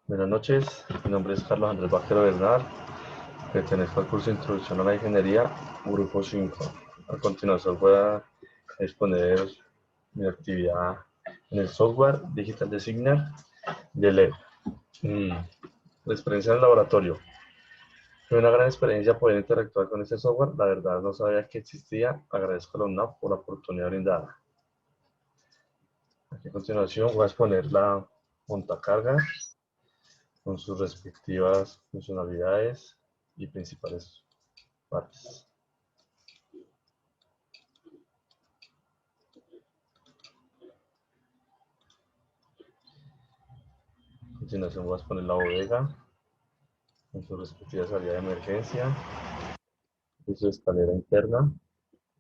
Buenas noches, mi nombre es Carlos Andrés Vaquero Bernal, pertenezco al curso de Introducción a la Ingeniería, Grupo 5. A continuación voy a exponer mi actividad en el software Digital Designer de LED. La experiencia en el laboratorio. Fue una gran experiencia poder interactuar con este software, la verdad no sabía que existía, agradezco a la UNAP por la oportunidad brindada. Aquí a continuación voy a exponer la montacarga con sus respectivas funcionalidades y principales partes. A continuación voy a exponer la bodega con su respectiva salida de emergencia y su escalera interna,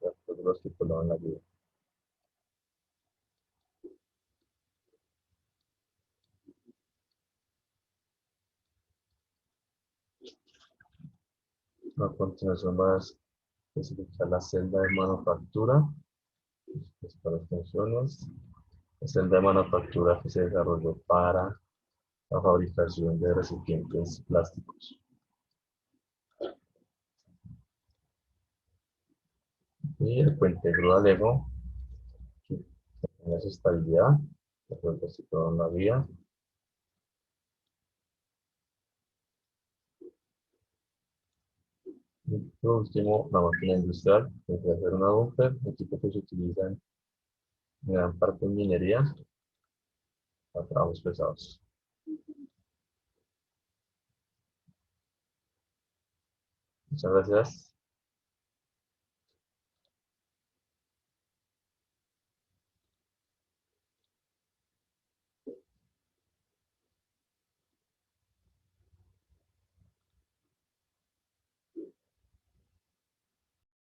de acuerdo a lo estipulado en la guía. A continuación voy a especificar la celda de manufactura, para las funciones. La celda de manufactura que se desarrolló para la fabricación de recipientes plásticos. Y el puente grúa Lego, que tenga su estabilidad, de acuerdo a lo estipulado en la guía. Y por último, la máquina industrial, que puede ser una bumper, equipo que se utiliza en gran parte en minería para trabajos pesados. Muchas gracias.